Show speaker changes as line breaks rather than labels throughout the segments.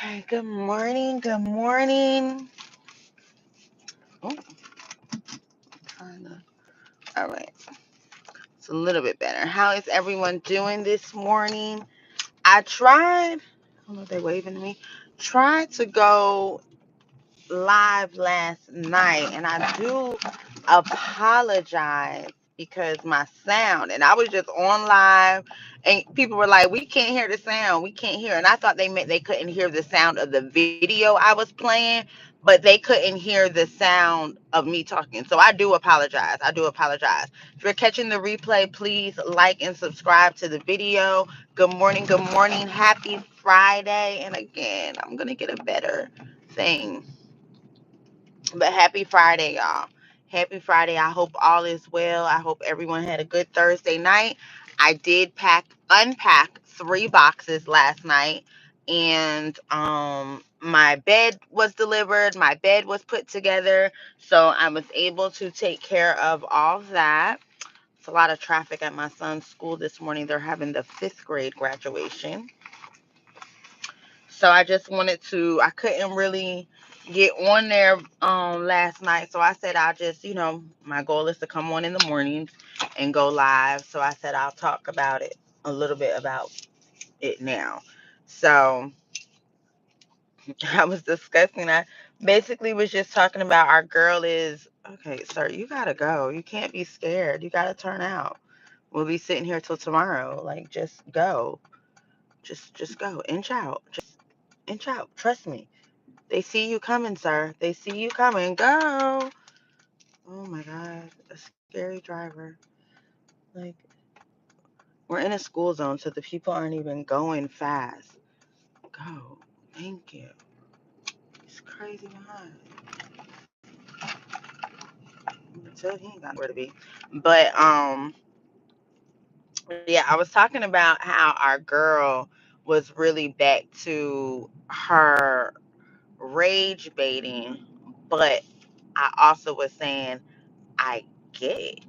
Okay, good morning. Good morning. Oh, kinda. All right. It's a little bit better. How is everyone doing this morning? I tried, I don't know if they're waving to me, tried to go live last night, and I do apologize because my sound, and I was just on live, and people were like, we can't hear the sound, we can't hear, and I thought they meant they couldn't hear the sound of the video I was playing, but they couldn't hear the sound of me talking. So I do apologize. If you're catching the replay, please like and subscribe to the video. Good morning, happy Friday. And again, I'm gonna get a better thing, but happy Friday, y'all. Happy Friday. I hope all is well. I hope everyone had a good Thursday night. I did unpack 3 boxes last night, and my bed was delivered. My bed was put together. So I was able to take care of all that. It's a lot of traffic at my son's school this morning. They're having the 5th grade graduation. So I couldn't really get on there last night. So I said I'll just, my goal is to come on in the mornings and go live. So I said I'll talk about it a little bit about it now. So I was discussing, I basically was just talking about our girl is okay, sir, you gotta go. You can't be scared. You gotta turn out. We'll be sitting here till tomorrow. Like, just go. Just go. Inch out. Just inch out. Trust me. They see you coming, sir. They see you coming. Go. Oh my God. A scary driver. Like, we're in a school zone, so the people aren't even going fast. Go. Thank you. He's crazy behind. Until he ain't got nowhere to be. But yeah, I was talking about how our girl was really back to her rage baiting, but I also was saying I get it.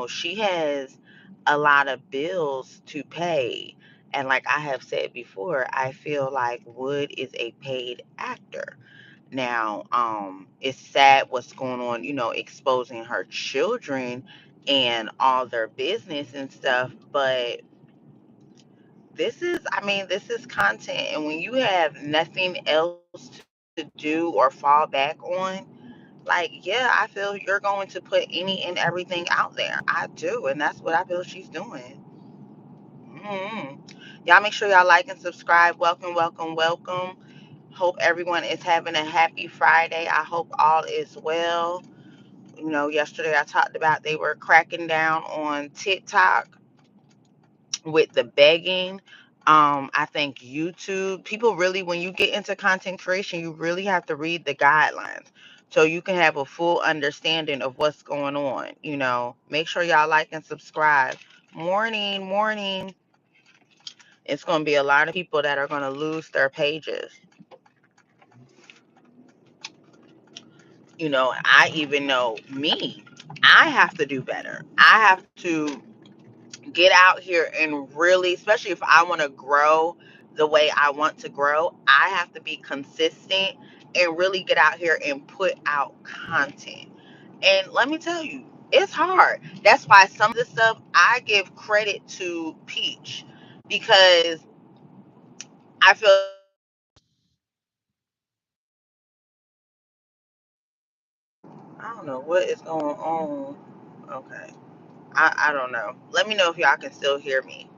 She has a lot of bills to pay. And like I have said before, I feel like Wood is a paid actor. Now, it's sad what's going on, exposing her children and all their business and stuff, but this is content. And when you have nothing else to do or fall back on, like, yeah, I feel you're going to put any and everything out there. I do, and that's what I feel she's doing. hmm Y'all make sure y'all like and subscribe. Welcome, welcome, welcome. Hope everyone is having a happy Friday. I hope all is well. Yesterday I talked about they were cracking down on TikTok with the begging. I think YouTube, people really, when you get into content creation, you really have to read the guidelines so you can have a full understanding of what's going on. Make sure y'all like and subscribe. Morning, morning. It's going to be a lot of people that are going to lose their pages. I even know me. I have to do better. I have to get out here and really, especially if I want to grow the way I want to grow, I have to be consistent and really get out here and put out content. And let me tell you, it's hard. That's why some of the stuff I give credit to Peach, because I feel, I don't know what is going on. Okay. I don't know. Let me know if y'all can still hear me.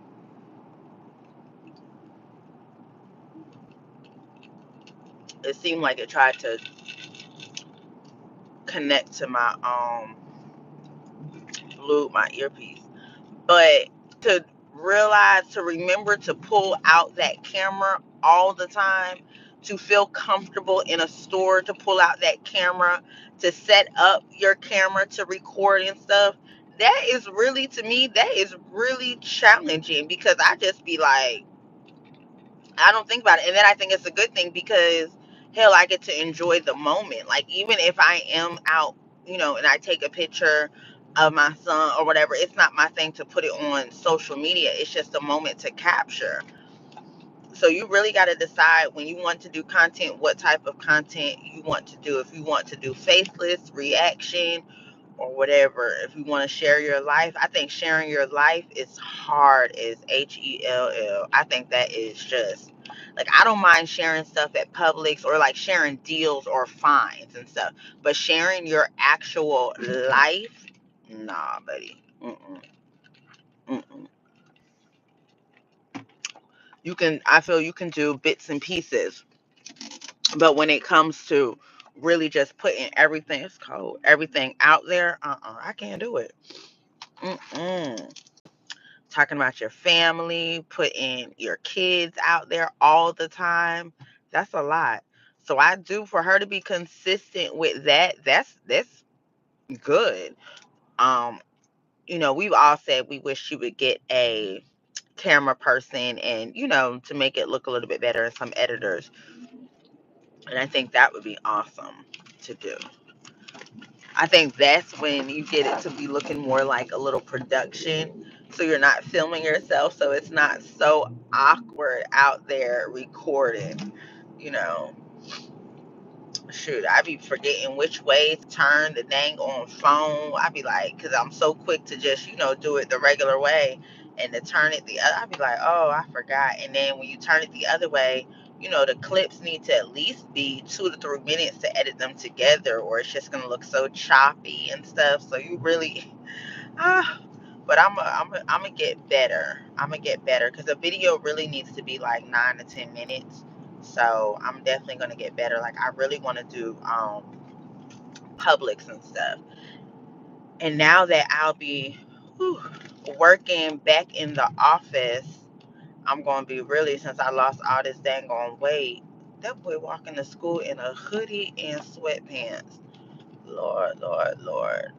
It seemed like it tried to connect to my my earpiece. But to remember to pull out that camera all the time, to feel comfortable in a store, to pull out that camera, to set up your camera to record and stuff, that is really, to me, that is really challenging, because I just be like, I don't think about it. And then I think it's a good thing because, hell, I get to enjoy the moment. Like, even if I am out, and I take a picture of my son or whatever, it's not my thing to put it on social media. It's just a moment to capture. So you really got to decide when you want to do content, what type of content you want to do. If you want to do faceless reaction or whatever, if you want to share your life, I think sharing your life is hard as HELL. I think that is just like, I don't mind sharing stuff at Publix or like sharing deals or finds and stuff, but sharing your actual life, nah, buddy. Mm-mm, mm-mm. I feel you can do bits and pieces, but when it comes to really just putting everything, it's cold, everything out there, I can't do it. Mm-mm. Talking about your family, putting your kids out there all the time, that's a lot. So I do, for her to be consistent with that, that's good. Um, we've all said we wish she would get a camera person and, to make it look a little bit better, and some editors. And I think that would be awesome to do. I think that's when you get it to be looking more like a little production. So you're not filming yourself. So it's not so awkward out there recording, you know. Shoot, I be forgetting which way to turn the dang on phone. I be like, because I'm so quick to just, do it the regular way, and to turn it the other, I be like, oh, I forgot. And then when you turn it the other way, the clips need to at least be 2 to 3 minutes to edit them together, or it's just gonna look so choppy and stuff. So you really, ah, but I'm gonna get better. I'm gonna get better because a video really needs to be like 9 to 10 minutes. So I'm definitely gonna get better. Like, I really want to do Publix and stuff. And now that I'll be whew, working back in the office, I'm gonna be really, since I lost all this dang on weight. That boy walking to school in a hoodie and sweatpants. Lord, Lord, Lord.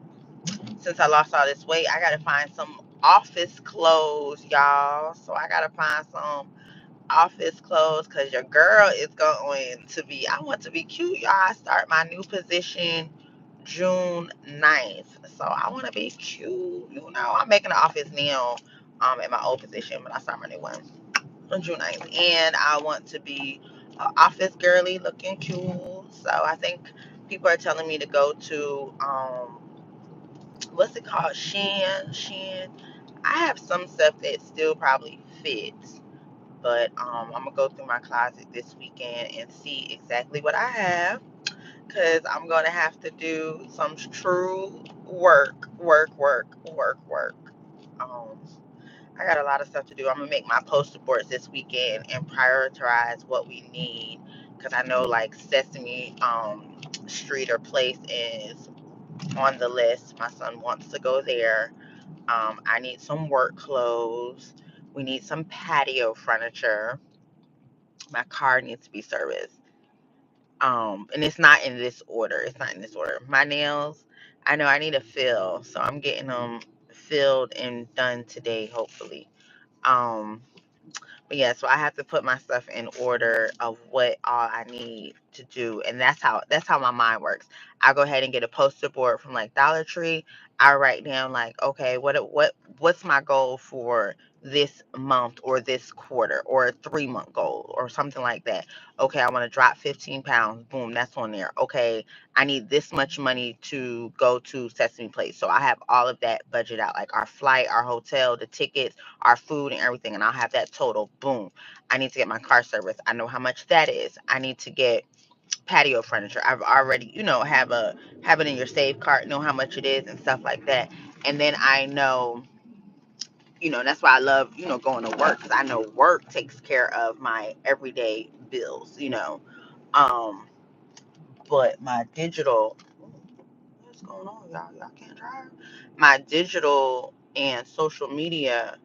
Since I lost all this weight, I gotta find some office clothes, y'all. So I gotta find some office clothes because your girl is going to be, I want to be cute, y'all. I start my new position June 9th. So I want to be cute. I'm making an office now at my old position, but I start my new one on June 9th. And I want to be office girly looking cute. So I think people are telling me to go to what's it called? Shin. I have some stuff that still probably fits, but I'm gonna go through my closet this weekend and see exactly what I have, because I'm gonna have to do some true work. Um, I got a lot of stuff to do. I'm gonna make my poster boards this weekend and prioritize what we need, because I know like Sesame Street or Place is on the list. My son wants to go there. I need some work clothes. We need some patio furniture. My car needs to be serviced. And it's not in this order. It's not in this order. My nails, I know I need a fill, so I'm getting them filled and done today, hopefully. Um, but yeah, so I have to put my stuff in order of what all I need to do, and that's how my mind works. I go ahead and get a poster board from like Dollar Tree. I write down like, okay, what's my goal for this month or this quarter or a 3 month goal or something like that. Okay, I want to drop 15 pounds. Boom, that's on there. Okay, I need this much money to go to Sesame Place. So I have all of that budget out, like our flight, our hotel, the tickets, our food and everything, and I'll have that total. Boom. I need to get my car serviced. I know how much that is. I need to get patio furniture. I've already, have it in your save cart, know how much it is and stuff like that. And then I know, that's why I love, going to work, because I know work takes care of my everyday bills. Um, but my digital, what's going on, y'all? Y'all can't drive. My digital and social media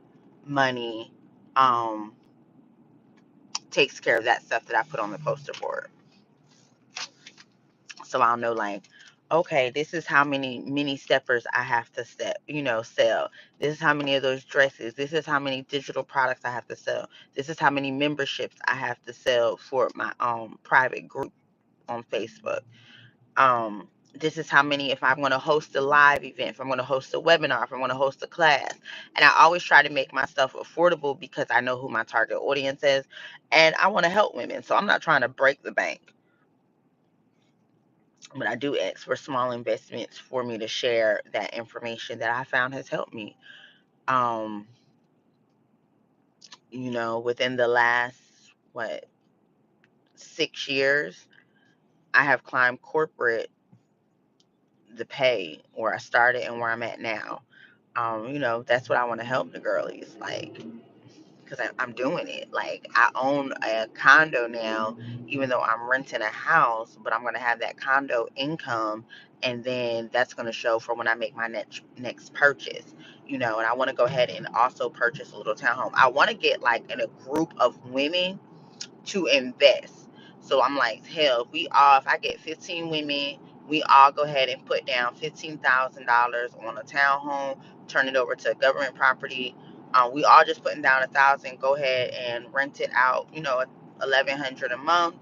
money, um, takes care of that stuff that I put on the poster board. So I'll know like, okay, this is how many mini steppers I have to sell. This is how many of those dresses. This is how many digital products I have to sell. This is how many memberships I have to sell for my private group on Facebook. Um, This is how many, if I'm going to host a live event, if I'm going to host a webinar, if I'm going to host a class. And I always try to make my stuff affordable because I know who my target audience is and I want to help women. So I'm not trying to break the bank, but I do ask for small investments for me to share that information that I found has helped me. Um, within the last, what, 6 years, I have climbed corporate, the pay where I started and where I'm at now. That's what I want to help the girlies, like, because I'm doing it. Like, I own a condo now, even though I'm renting a house, but I'm going to have that condo income, and then that's going to show for when I make my next purchase. And I want to go ahead and also purchase a little townhome. I want to get like in a group of women to invest. So I'm like, hell, if I get 15 women, we all go ahead and put down $15,000 on a townhome, turn it over to government property. We all just putting down 1,000. Go ahead and rent it out. 1,100 a month.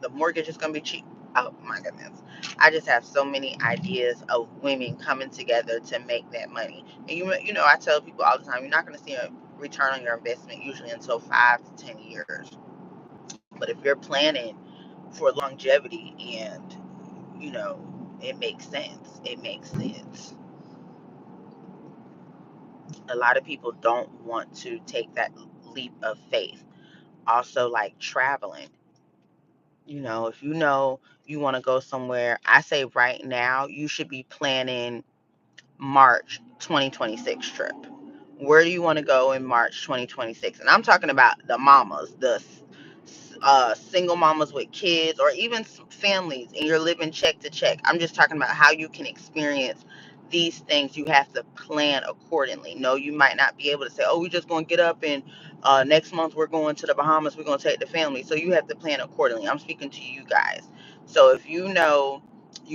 The mortgage is gonna be cheap. Oh my goodness. I just have so many ideas of women coming together to make that money. And I tell people all the time, you're not gonna see a return on your investment usually until 5 to 10 years. But if you're planning for longevity and, you know, it makes sense. It makes sense. A lot of people don't want to take that leap of faith. Also, like traveling. If you want to go somewhere, I say right now you should be planning March 2026 trip. Where do you want to go in March 2026? And I'm talking about the mamas, the single mamas with kids, or even some families, and you're living check to check. I'm just talking about how you can experience these things. You have to plan accordingly. No, you might not be able to say, oh, we're just going to get up and next month we're going to the Bahamas. We're going to take the family. So you have to plan accordingly. I'm speaking to you guys. So if you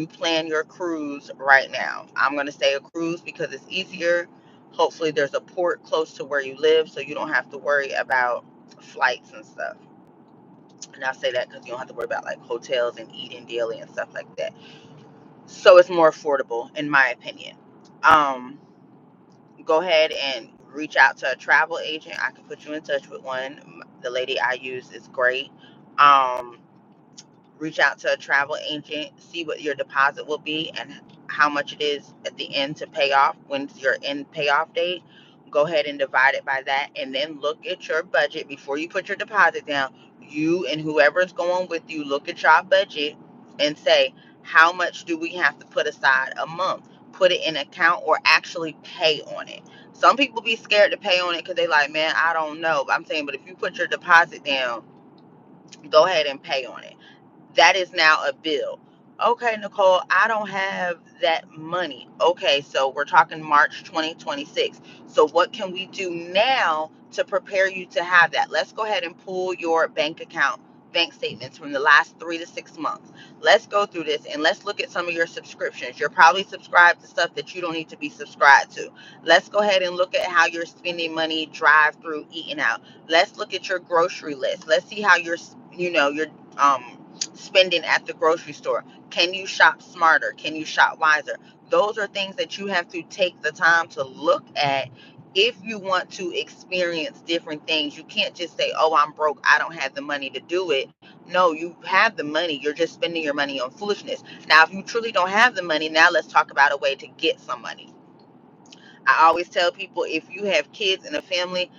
plan your cruise right now. I'm going to say a cruise because it's easier. Hopefully, there's a port close to where you live so you don't have to worry about flights and stuff. And I say that because you don't have to worry about like hotels and eating daily and stuff like that. So it's more affordable, in my opinion. Um, Go ahead and reach out to a travel agent. I can put you in touch with one. The lady I use is great. Um, Reach out to a travel agent, see what your deposit will be and how much it is at the end to pay off. When's your end payoff date? Go ahead and divide it by that, and then look at your budget before you put your deposit down. You and whoever's going with you, look at your budget and say, how much do we have to put aside a month? Put it in account or actually pay on it. Some people be scared to pay on it because they like, man, I don't know. But I'm saying, but if you put your deposit down, go ahead and pay on it. That is now a bill. Okay, Nicole, I don't have that money. Okay, so we're talking March 2026. So what can we do now to prepare you to have that? Let's go ahead and pull your bank statements from the last 3 to 6 months. Let's go through this and let's look at some of your subscriptions. You're probably subscribed to stuff that you don't need to be subscribed to. Let's go ahead and look at how you're spending money, drive through, eating out. Let's look at your grocery list. Let's see how you're spending at the grocery store. Can you shop smarter? Can you shop wiser? Those are things that you have to take the time to look at if you want to experience different things. You can't just say, oh, I'm broke, I don't have the money to do it. No, you have the money. You're just spending your money on foolishness. Now, if you truly don't have the money, now let's talk about a way to get some money. I always tell people, if you have kids and a family,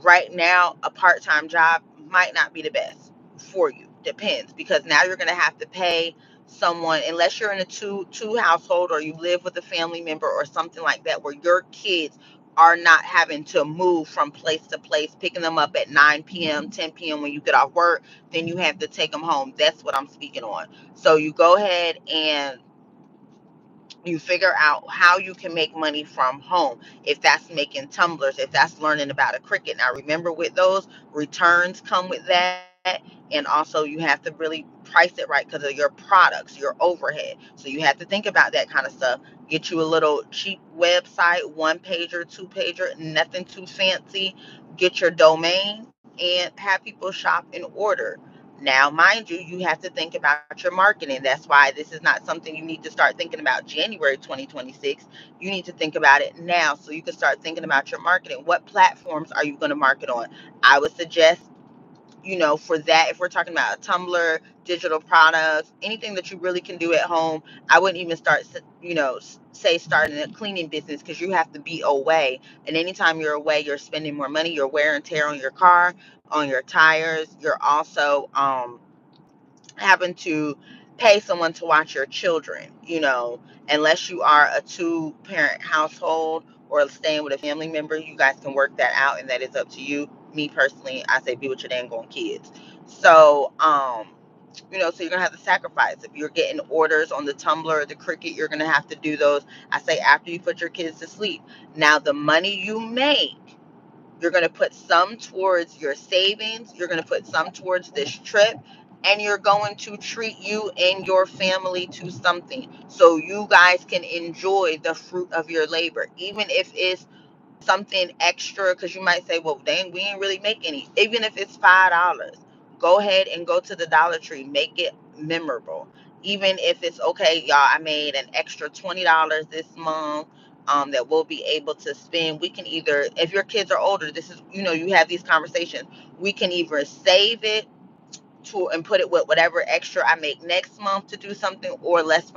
right now a part-time job might not be the best for you. Depends, because now you're going to have to pay someone, unless you're in a two household or you live with a family member or something like that, where your kids are not having to move from place to place, picking them up at 9 p.m 10 p.m when you get off work, then you have to take them home. That's what I'm speaking on. So you go ahead and you figure out how you can make money from home. If that's making tumblers, if that's learning about a cricket. Now remember, with those, returns come with that, and also you have to really price it right because of your products, your overhead. So you have to think about that kind of stuff. Get you a little cheap website, 1 pager, 2 pager, nothing too fancy. Get your domain and have people shop in order. Now, mind you, you have to think about your marketing. That's why this is not something you need to start thinking about January 2026. You need to think about it now so you can start thinking about your marketing. What platforms are you going to market on? I would suggest, for that, if we're talking about a Tumblr, digital products, anything that you really can do at home, I wouldn't even start, say starting a cleaning business because you have to be away. And anytime you're away, you're spending more money, you're wear and tear on your car, on your tires. You're also, having to pay someone to watch your children, unless you are a two-parent household or staying with a family member, you guys can work that out and that is up to you. Me personally, I say be with your dang on kids. So, so you're gonna have to sacrifice. If you're getting orders on the Tumblr or the Cricket, you're gonna have to do those. I say after you put your kids to sleep. Now the money you make, you're going to put some towards your savings. You're going to put some towards this trip. And you're going to treat you and your family to something so you guys can enjoy the fruit of your labor, even if it's something extra, because you might say, well, dang, we ain't really make any. Even if it's $5, go ahead and go to the Dollar Tree. Make it memorable. Even if it's okay, y'all, I made an extra $20 this month, that we'll be able to spend. We can either, if your kids are older, this is, you have these conversations. We can either save it to and put it with whatever extra I make next month to do something, or let's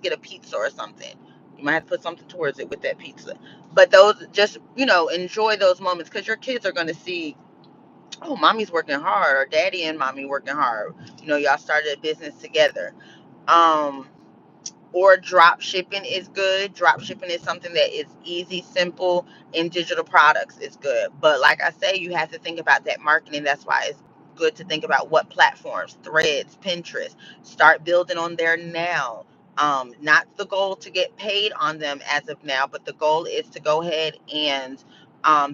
get a pizza or something. You might have to put something towards it with that pizza. But those, just, enjoy those moments, because your kids are going to see, oh, mommy's working hard, or daddy and mommy working hard. Y'all started a business together. Um, or drop shipping is good. Drop shipping is something that is easy, simple, and digital products is good. But like I say, you have to think about that marketing. That's why it's good to think about what platforms, Threads, Pinterest, start building on there now. Not the goal to get paid on them as of now, but the goal is to go ahead and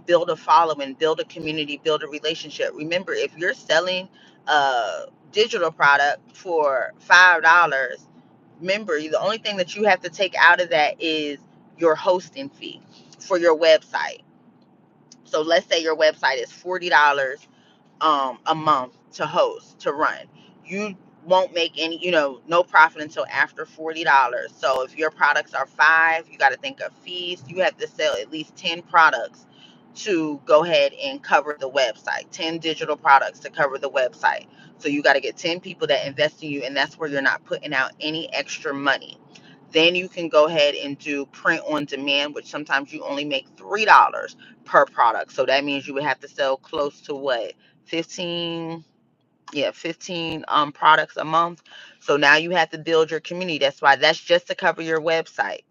build a following, build a community, build a relationship. Remember, if you're selling a digital product for $5, remember, the only thing that you have to take out of that is your hosting fee for your website. So let's say your website is $40 a month to host, to run. You won't make any, no profit until after $40. So if your products are 5, you got to think of fees. You have to sell at least 10 products to go ahead and cover the website, 10 digital products to cover the website. So you got to get 10 people that invest in you, and that's where you're not putting out any extra money. Then you can go ahead and do print on demand, which sometimes you only make $3 per product. So that means you would have to sell close to what, 15, yeah, 15 products a month. So now you have to build your community. That's just to cover your website.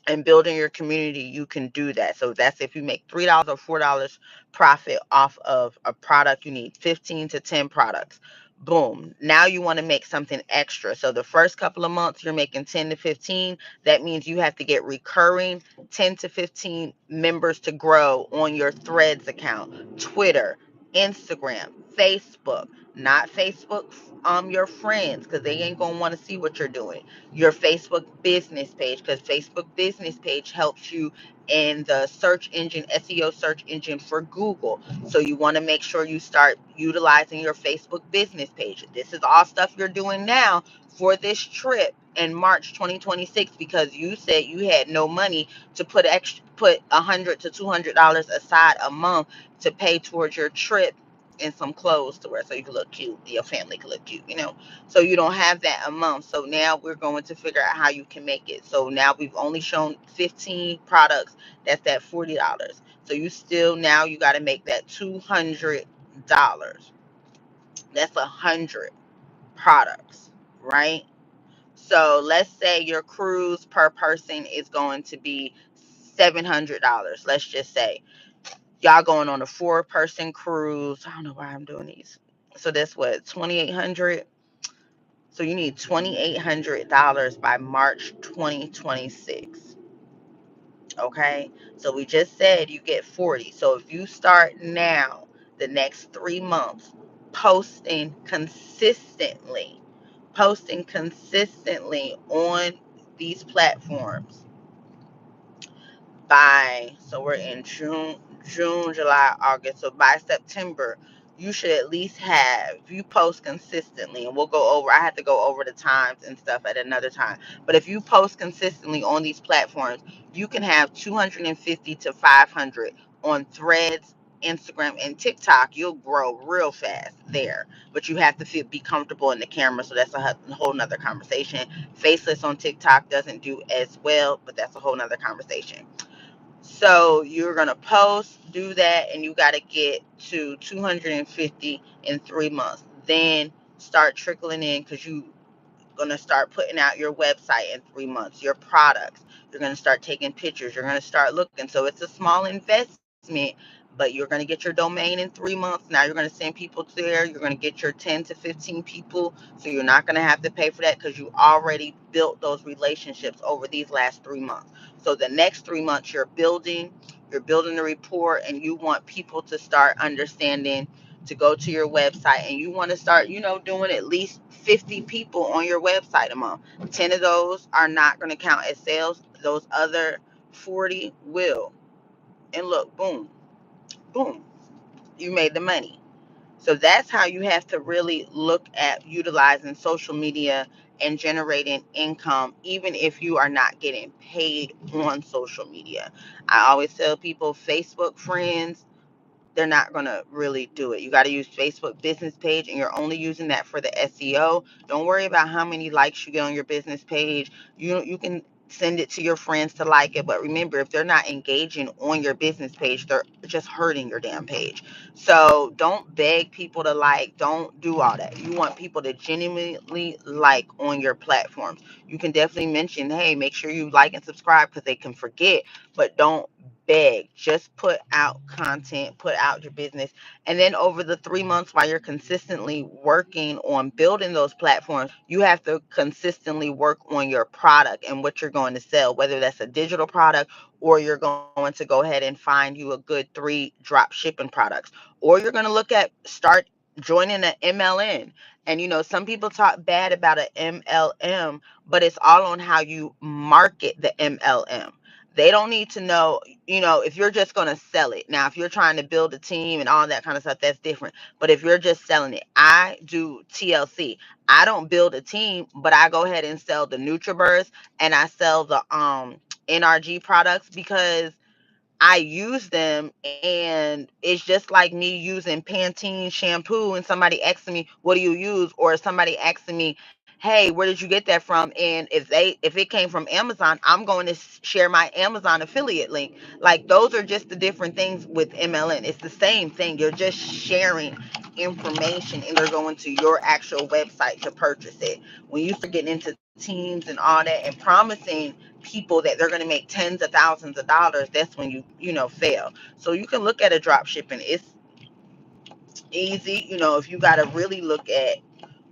And building your community, you can do that. So that's if you make $3 or $4 profit off of a product, you need 15 to 10 products. Boom. Now you want to make something extra. So the first couple of months you're making 10 to 15. That means you have to get recurring 10 to 15 members to grow on your Threads account, Twitter, Instagram, Facebook. Not Facebook, your friends, because they ain't gonna want to see what you're doing. Your Facebook business page, because Facebook business page helps you in the search engine, SEO search engine for Google. So you want to make sure you start utilizing your Facebook business page. This is all stuff you're doing now for this trip in March 2026, because you said you had no money to put $100 to $200 aside a month to pay towards your trip and some clothes to wear so you can look cute, your family can look cute. So you don't have that amount. So now we're going to figure out how you can make it. So now we've only shown 15 products. That's at $40. So now you got to make that $200. That's 100 products, right? So let's say your cruise per person is going to be $700. Let's just say y'all going on a 4-person cruise. I don't know why I'm doing these. So that's what, 2,800. So you need $2,800 by March 2026. Okay. So we just said you get 40. So if you start now, the next 3 months, posting consistently, on these platforms so we're in June, July, August. So by September, you should at least have, if you post consistently, and we'll go over, I have to go over the times and stuff at another time, but if you post consistently on these platforms, you can have 250 to 500 on Threads, Instagram, and TikTok. You'll grow real fast there, but you have to be comfortable in the camera, so that's a whole nother conversation. Faceless on TikTok doesn't do as well, but that's a whole nother conversation. So you're gonna post, do that, and you gotta get to 250 in 3 months. Then start trickling in, because you going to start putting out your website in 3 months, your products. You're going to start taking pictures. You're going to start looking. So it's a small investment, but you're going to get your domain in 3 months. Now you're going to send people there. You're going to get your 10 to 15 people. So you're not going to have to pay for that, because you already built those relationships over these last 3 months. So the next 3 months you're building the report, and you want people to start understanding, to go to your website, and you want to start, doing at least 50 people on your website a month. 10 of those are not going to count as sales. Those other 40 will. And look, boom, boom, you made the money. So that's how you have to really look at utilizing social media and generating income, even if you are not getting paid on social media. I always tell people, Facebook friends, they're not going to really do it. You got to use Facebook business page, and you're only using that for the SEO. Don't worry about how many likes you get on your business page. You can send it to your friends to like it, but remember, if they're not engaging on your business page, they're just hurting your damn page. So don't beg people to like. Don't do all that. You want people to genuinely like on your platforms. You can definitely mention, hey, make sure you like and subscribe, because they can forget, but don't beg. Just put out content, put out your business. And then over the 3 months, while you're consistently working on building those platforms, you have to consistently work on your product and what you're going to sell, whether that's a digital product, or you're going to go ahead and find you a good 3 drop shipping products, or you're going to look at start joining an MLM. And some people talk bad about an MLM, but it's all on how you market the MLM. They don't need to know, if you're just going to sell it. Now, if you're trying to build a team and all that kind of stuff, that's different. But if you're just selling it, I do TLC. I don't build a team, but I go ahead and sell the NutriBurst, and I sell the NRG products, because I use them, and it's just like me using Pantene shampoo and somebody asking me, what do you use? Or somebody asking me, hey, where did you get that from? And if it came from Amazon, I'm going to share my Amazon affiliate link. Like, those are just the different things with MLN. It's the same thing. You're just sharing information, and they're going to your actual website to purchase it. When you start getting into teams and all that, and promising people that they're going to make tens of thousands of dollars, that's when you fail. So you can look at a drop shipping. It's easy. If you got to really look at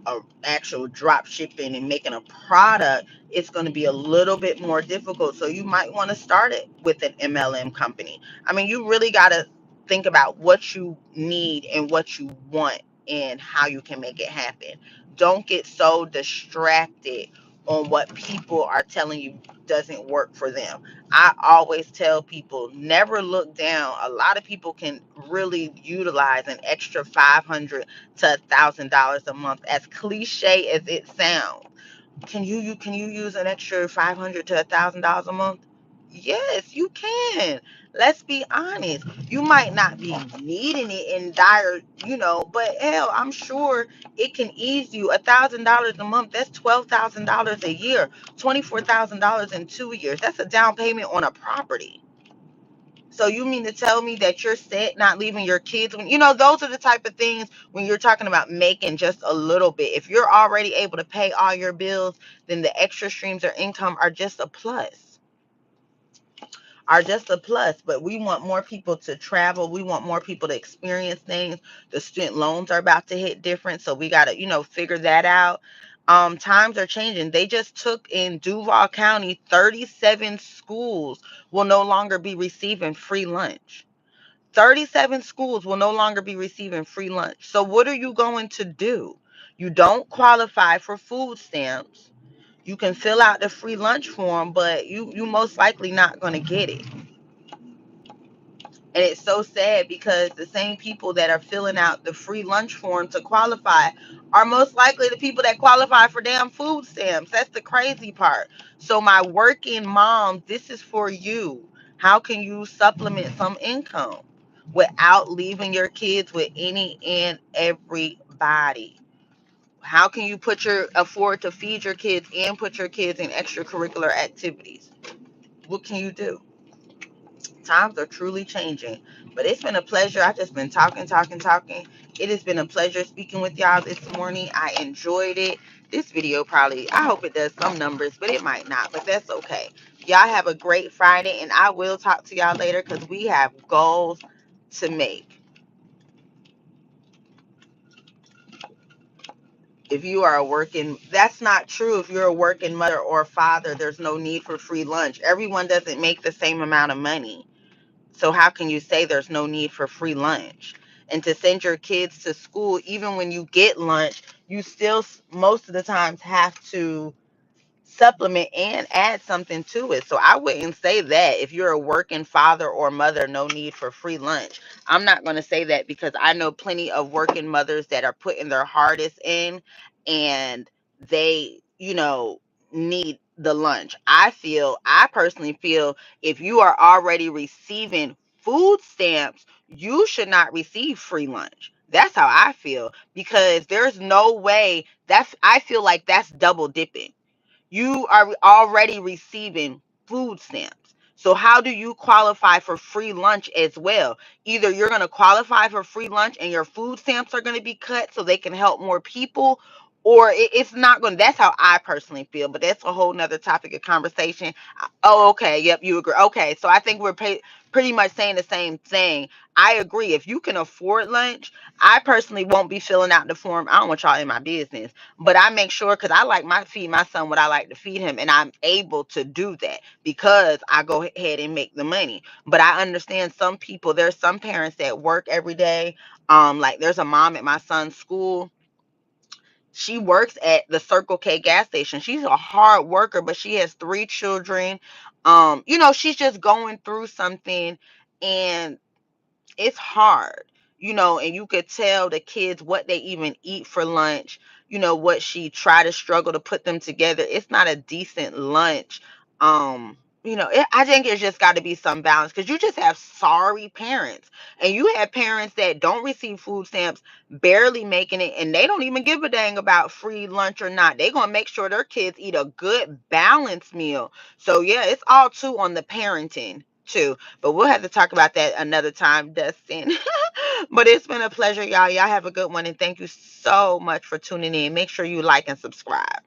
a actual drop shipping and making a product, it's going to be a little bit more difficult. So you might want to start it with an MLM company. I mean, you really got to think about what you need and what you want, and how you can make it happen. Don't get so distracted on what people are telling you doesn't work for them. I always tell people, never look down. A lot of people can really utilize an extra 500 to $1,000 a month. As cliche as it sounds, can you use an extra 500 to $1,000 a month? Yes, you can. Let's be honest. You might not be needing it in dire, but hell, I'm sure it can ease you. $1,000 a month. That's $12,000 a year. $24,000 in 2 years. That's a down payment on a property. So you mean to tell me that you're set not leaving your kids when those are the type of things when you're talking about making just a little bit. If you're already able to pay all your bills, then the extra streams of income are just a plus. But we want more people to travel. We want more people to experience things. The student loans are about to hit different, so we got to, figure that out. Times are changing. They just took in Duval County, 37 schools will no longer be receiving free lunch. 37 schools will no longer be receiving free lunch. So what are you going to do? You don't qualify for food stamps. You can fill out the free lunch form, but you most likely not going to get it. And it's so sad because the same people that are filling out the free lunch form to qualify are most likely the people that qualify for damn food stamps. That's the crazy part. So, my working mom, this is for you. How can you supplement some income without leaving your kids with any and everybody? How can you afford to feed your kids and put your kids in extracurricular activities? What can you do? Times are truly changing. But it's been a pleasure. I've just been talking, talking, talking. It has been a pleasure speaking with y'all this morning. I enjoyed it. This video probably, I hope it does some numbers, but it might not. But that's okay. Y'all have a great Friday, and I will talk to y'all later because we have goals to make. If you are a working, that's not true. If you're a working mother or father, there's no need for free lunch. Everyone doesn't make the same amount of money. So how can you say there's no need for free lunch? And to send your kids to school, even when you get lunch, you still most of the times have to supplement and add something to it. So I wouldn't say that if you're a working father or mother, no need for free lunch. I'm not going to say that because I know plenty of working mothers that are putting their hardest in, and they, need the lunch. I personally feel if you are already receiving food stamps, you should not receive free lunch. That's how I feel, because there's no way I feel like that's double dipping. You are already receiving food stamps. So how do you qualify for free lunch as well? Either you're going to qualify for free lunch and your food stamps are going to be cut so they can help more people, or it's not going to. That's how I personally feel, but that's a whole nother topic of conversation. Oh, okay. Yep, you agree. Okay, so I think we're pretty much saying the same thing. I agree. If you can afford lunch, I personally won't be filling out the form. I don't want y'all in my business, but I make sure, because I like my feed my son what I like to feed him, and I'm able to do that because I go ahead and make the money. But I understand some people. There's some parents that work every day. Like there's a mom at my son's school. She works at the Circle K gas station. She's a hard worker, but she has 3 children. She's just going through something, and it's hard, and you could tell the kids what they even eat for lunch, what she try to struggle to put them together. It's not a decent lunch. I think it's just got to be some balance, because you just have sorry parents, and you have parents that don't receive food stamps, barely making it, and they don't even give a dang about free lunch or not. They're going to make sure their kids eat a good balanced meal. So yeah, it's all too on the parenting too. But we'll have to talk about that another time, Dustin. But it's been a pleasure, y'all. Y'all have a good one. And thank you so much for tuning in. Make sure you like and subscribe.